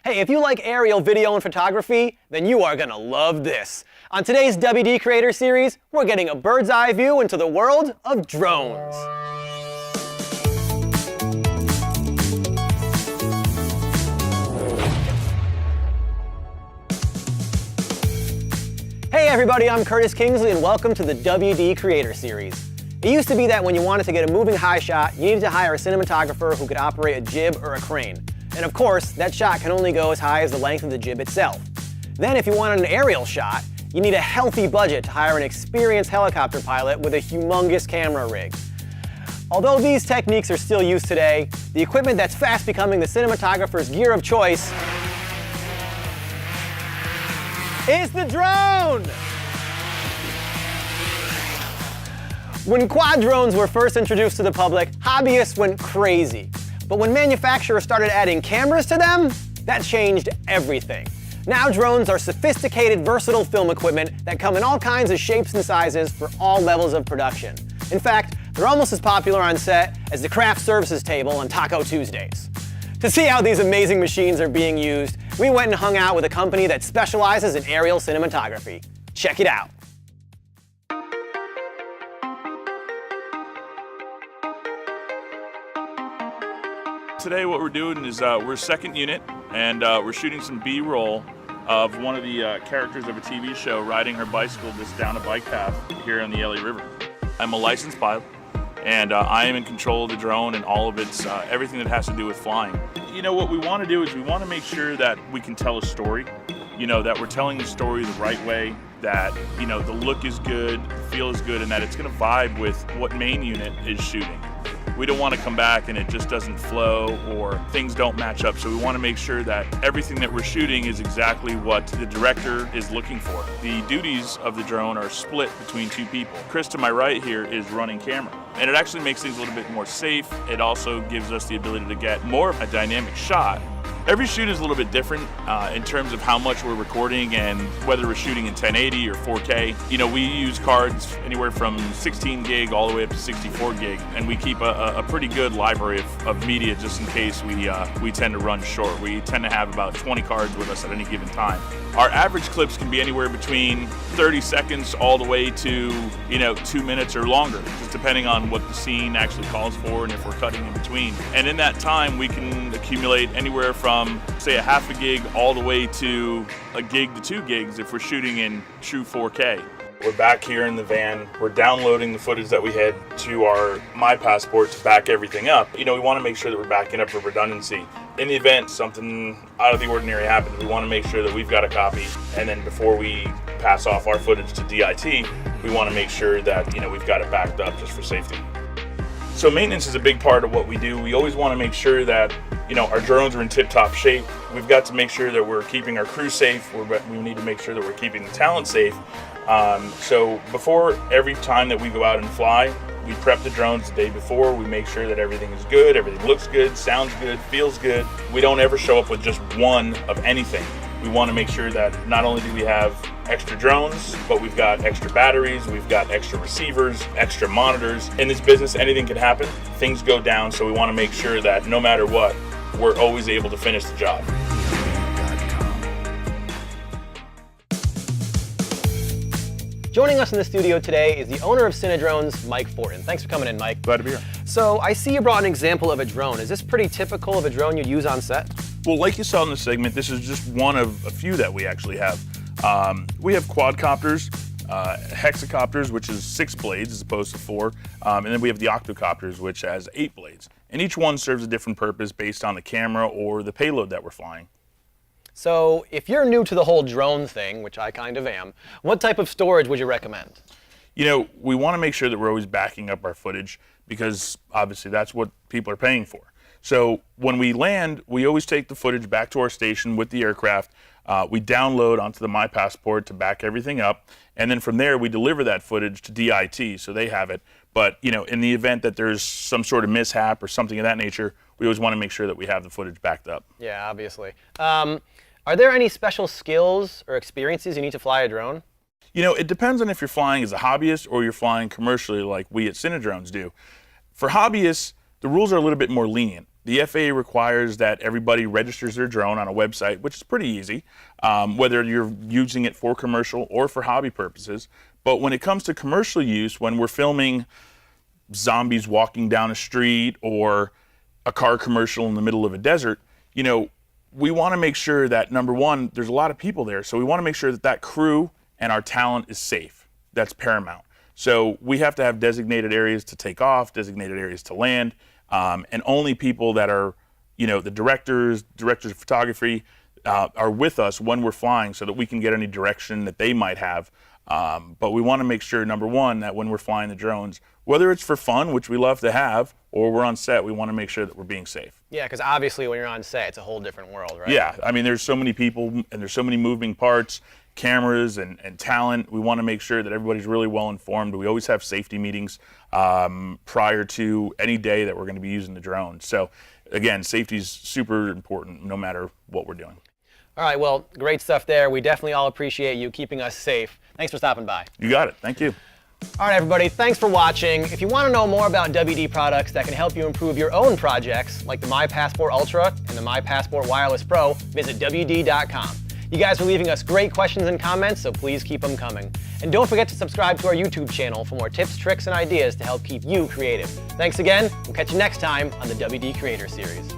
Hey, if you like aerial video and photography, then you are gonna love this. On today's WD Creator Series, we're getting a bird's eye view into the world of drones. Hey everybody, I'm Curtis Kingsley and welcome to the WD Creator Series. It used to be that when you wanted to get a moving high shot, you needed to hire a cinematographer who could operate a jib or a crane. And of course, that shot can only go as high as the length of the jib itself. Then if you wanted an aerial shot, you need a healthy budget to hire an experienced helicopter pilot with a humongous camera rig. Although these techniques are still used today, the equipment that's fast becoming the cinematographer's gear of choice is the drone! When quad drones were first introduced to the public, hobbyists went crazy. But when manufacturers started adding cameras to them, that changed everything. Now drones are sophisticated, versatile film equipment that come in all kinds of shapes and sizes for all levels of production. In fact, they're almost as popular on set as the craft services table on Taco Tuesdays. To see how these amazing machines are being used, we went and hung out with a company that specializes in aerial cinematography. Check it out. Today what we're doing is we're second unit and we're shooting some B-roll of one of the characters of a TV show riding her bicycle just down a bike path here on the LA River. I'm a licensed pilot and I am in control of the drone and all of its everything that has to do with flying. You know, what we want to do is we want to make sure that we can tell a story, you know, that we're telling the story the right way, that, you know, the look is good, the feel is good, and that it's going to vibe with what main unit is shooting. We don't want to come back and it just doesn't flow or things don't match up. So we want to make sure that everything that we're shooting is exactly what the director is looking for. The duties of the drone are split between two people. Chris to my right here is running camera. And it actually makes things a little bit more safe. It also gives us the ability to get more of a dynamic shot. Every shoot is a little bit different in terms of how much we're recording and whether we're shooting in 1080 or 4K. You know, we use cards anywhere from 16 gig all the way up to 64 gig, and we keep a pretty good library of media just in case we tend to run short. We tend to have about 20 cards with us at any given time. Our average clips can be anywhere between 30 seconds all the way to, you know, 2 minutes or longer, just depending on what the scene actually calls for and if we're cutting in between. And in that time, we can accumulate anywhere from, say, a half a gig all the way to a gig to 2 gigs if we're shooting in true 4K. We're back here in the van. We're downloading the footage that we had to our My Passport to back everything up. You know, we want to make sure that we're backing up for redundancy. In the event something out of the ordinary happens, we want to make sure that we've got a copy. And then before we pass off our footage to DIT, we want to make sure that, you know, we've got it backed up just for safety. So maintenance is a big part of what we do. We always want to make sure that, you know, our drones are in tip-top shape. We've got to make sure that we're keeping our crew safe. We need to make sure that we're keeping the talent safe. So before every time that we go out and fly, we prep the drones the day before. We make sure that everything is good, everything looks good, sounds good, feels good. We don't ever show up with just one of anything. We want to make sure that not only do we have extra drones, but we've got extra batteries, we've got extra receivers, extra monitors. In this business, anything can happen. Things go down, so we want to make sure that no matter what, we're always able to finish the job. Joining us in the studio today is the owner of Cinedrones, Mike Fortin. Thanks for coming in, Mike. Glad to be here. So I see you brought an example of a drone. Is this pretty typical of a drone you'd use on set? Well, like you saw in the segment, this is just one of a few that we actually have. We have quadcopters, hexacopters, which is 6 blades as opposed to 4, and then we have the octocopters, which has 8 blades. And each one serves a different purpose based on the camera or the payload that we're flying. So if you're new to the whole drone thing, which I kind of am, what type of storage would you recommend? You know, we want to make sure that we're always backing up our footage because obviously that's what people are paying for. So when we land, we always take the footage back to our station with the aircraft. We download onto the My Passport to back everything up. And then from there, we deliver that footage to DIT so they have it. But, you know, in the event that there's some sort of mishap or something of that nature, we always want to make sure that we have the footage backed up. Yeah, obviously. Are there any special skills or experiences you need to fly a drone? You know, it depends on if you're flying as a hobbyist or you're flying commercially like we at Cinedrones do. For hobbyists, the rules are a little bit more lenient. The FAA requires that everybody registers their drone on a website, which is pretty easy, whether you're using it for commercial or for hobby purposes. But when it comes to commercial use, when we're filming zombies walking down a street or a car commercial in the middle of a desert, you know, we want to make sure that, number one, there's a lot of people there. So we want to make sure that that crew and our talent is safe. That's paramount. So we have to have designated areas to take off, designated areas to land, and only people that are, you know, the directors of photography are with us when we're flying so that we can get any direction that they might have. But we want to make sure, number one, that when we're flying the drones, whether it's for fun, which we love to have, or we're on set, we want to make sure that we're being safe. Yeah, because obviously when you're on set, it's a whole different world, right? Yeah, I mean, there's so many people and there's so many moving parts, cameras and talent. We want to make sure that everybody's really well informed. We always have safety meetings prior to any day that we're going to be using the drone. So again, safety is super important no matter what we're doing. All right, well, great stuff there. We definitely all appreciate you keeping us safe. Thanks for stopping by. You got it. Thank you. All right, everybody, thanks for watching. If you want to know more about WD products that can help you improve your own projects, like the My Passport Ultra and the My Passport Wireless Pro, visit WD.com. You guys are leaving us great questions and comments, so please keep them coming. And don't forget to subscribe to our YouTube channel for more tips, tricks, and ideas to help keep you creative. Thanks again. We'll catch you next time on the WD Creator Series.